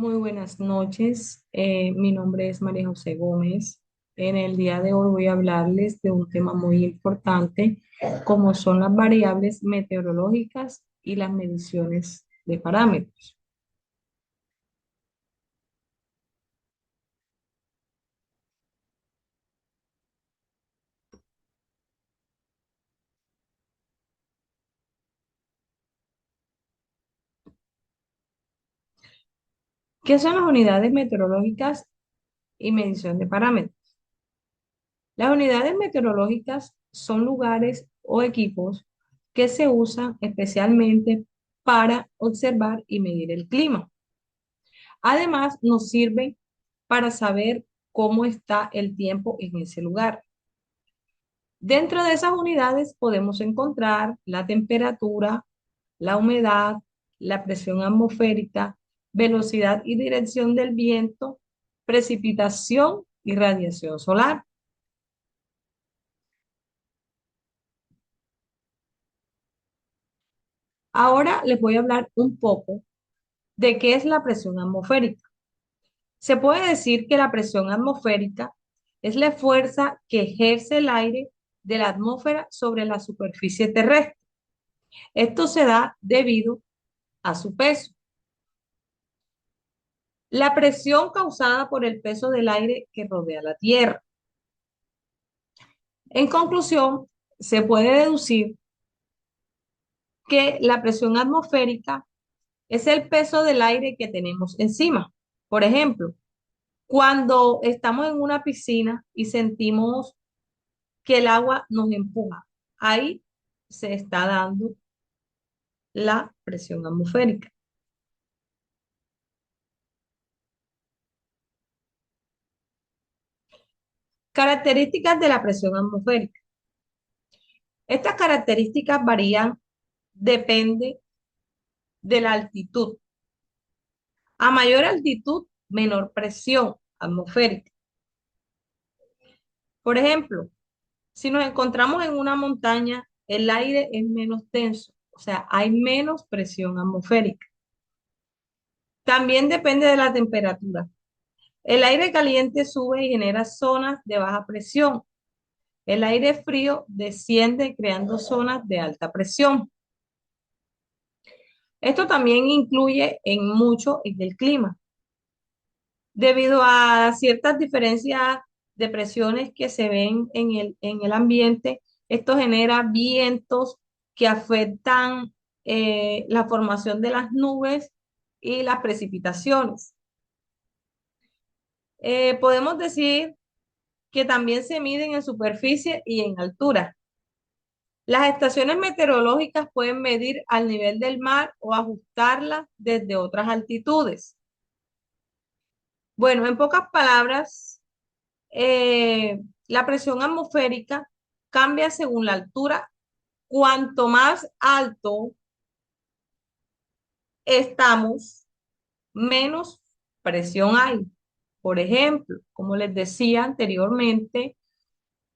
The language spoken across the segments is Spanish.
Muy buenas noches. Mi nombre es María José Gómez. En el día de hoy voy a hablarles de un tema muy importante, como son las variables meteorológicas y las mediciones de parámetros. ¿Qué son las unidades meteorológicas y medición de parámetros? Las unidades meteorológicas son lugares o equipos que se usan especialmente para observar y medir el clima. Además, nos sirve para saber cómo está el tiempo en ese lugar. Dentro de esas unidades podemos encontrar la temperatura, la humedad, la presión atmosférica, velocidad y dirección del viento, precipitación y radiación solar. Ahora les voy a hablar un poco de qué es la presión atmosférica. Se puede decir que la presión atmosférica es la fuerza que ejerce el aire de la atmósfera sobre la superficie terrestre. Esto se da debido a su peso. La presión causada por el peso del aire que rodea la Tierra. En conclusión, se puede deducir que la presión atmosférica es el peso del aire que tenemos encima. Por ejemplo, cuando estamos en una piscina y sentimos que el agua nos empuja, ahí se está dando la presión atmosférica. Características de la presión atmosférica. Estas características varían, depende de la altitud. A mayor altitud, menor presión atmosférica. Por ejemplo, si nos encontramos en una montaña, el aire es menos denso, o sea, hay menos presión atmosférica. También depende de la temperatura. El aire caliente sube y genera zonas de baja presión. El aire frío desciende creando zonas de alta presión. Esto también incluye en mucho en el clima. Debido a ciertas diferencias de presiones que se ven en el ambiente, esto genera vientos que afectan la formación de las nubes y las precipitaciones. Podemos decir que también se miden en superficie y en altura. Las estaciones meteorológicas pueden medir al nivel del mar o ajustarlas desde otras altitudes. Bueno, en pocas palabras, la presión atmosférica cambia según la altura. Cuanto más alto estamos, menos presión hay. Por ejemplo, como les decía anteriormente,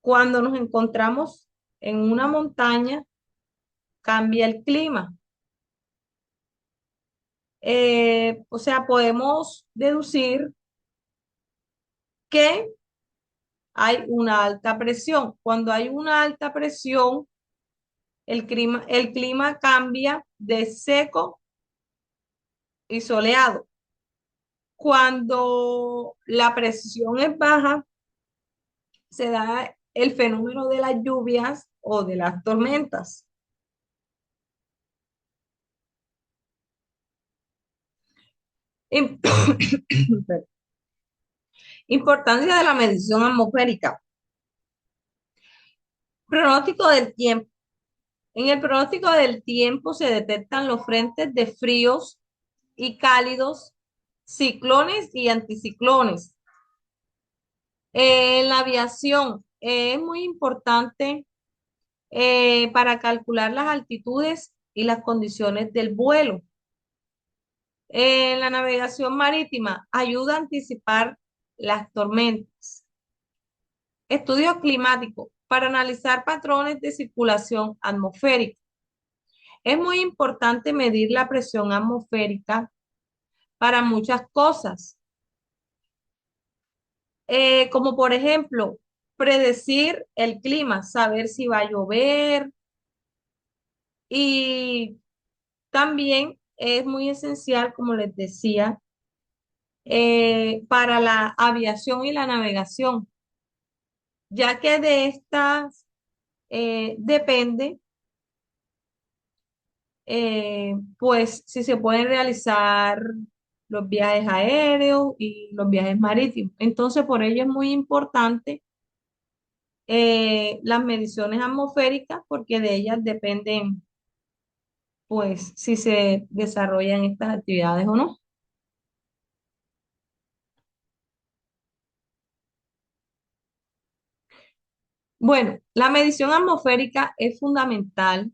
cuando nos encontramos en una montaña, cambia el clima. O sea, podemos deducir que hay una alta presión. Cuando hay una alta presión, el clima cambia de seco y soleado. Cuando la presión es baja, se da el fenómeno de las lluvias o de las tormentas. Im- Importancia de la medición atmosférica. Pronóstico del tiempo. En el pronóstico del tiempo se detectan los frentes de fríos y cálidos, ciclones y anticiclones. En la aviación es muy importante para calcular las altitudes y las condiciones del vuelo. En la navegación marítima ayuda a anticipar las tormentas. Estudios climáticos para analizar patrones de circulación atmosférica. Es muy importante medir la presión atmosférica para muchas cosas, como por ejemplo, predecir el clima, saber si va a llover y también es muy esencial, como les decía, para la aviación y la navegación, ya que de estas depende, pues, si se pueden realizar los viajes aéreos y los viajes marítimos. Entonces, por ello es muy importante las mediciones atmosféricas, porque de ellas dependen, pues, si se desarrollan estas actividades o no. Bueno, la medición atmosférica es fundamental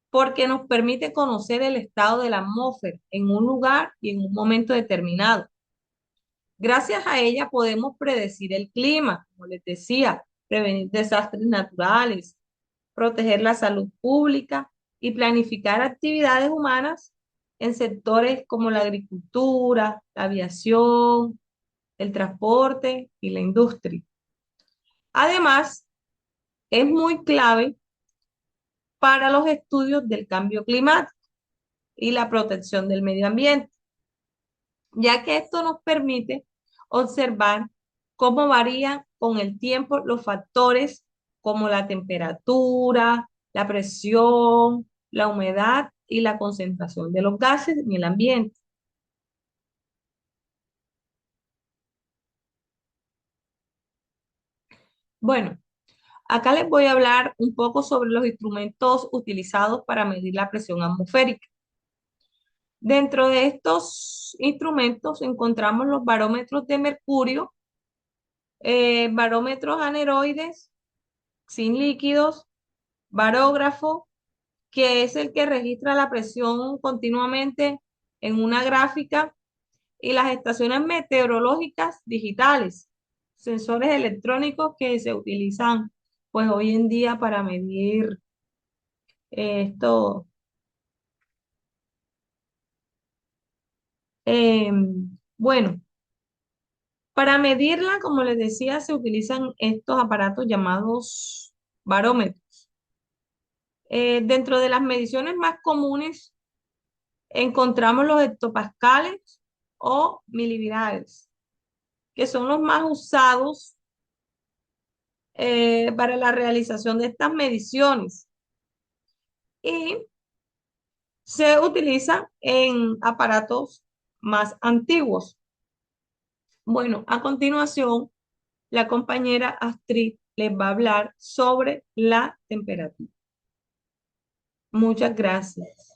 porque nos permite conocer el estado de la atmósfera en un lugar y en un momento determinado. Gracias a ella podemos predecir el clima, como les decía, prevenir desastres naturales, proteger la salud pública y planificar actividades humanas en sectores como la agricultura, la aviación, el transporte y la industria. Además, es muy clave para los estudios del cambio climático y la protección del medio ambiente, ya que esto nos permite observar cómo varían con el tiempo los factores como la temperatura, la presión, la humedad y la concentración de los gases en el ambiente. Bueno, acá les voy a hablar un poco sobre los instrumentos utilizados para medir la presión atmosférica. Dentro de estos instrumentos encontramos los barómetros de mercurio, barómetros aneroides sin líquidos, barógrafo, que es el que registra la presión continuamente en una gráfica, y las estaciones meteorológicas digitales, sensores electrónicos que se utilizan pues hoy en día para medir esto. Bueno, para medirla, como les decía, se utilizan estos aparatos llamados barómetros. Dentro de las mediciones más comunes encontramos los hectopascales o milibares, que son los más usados para la realización de estas mediciones y se utilizan en aparatos más antiguos. Bueno, a continuación, la compañera Astrid les va a hablar sobre la temperatura. Muchas gracias.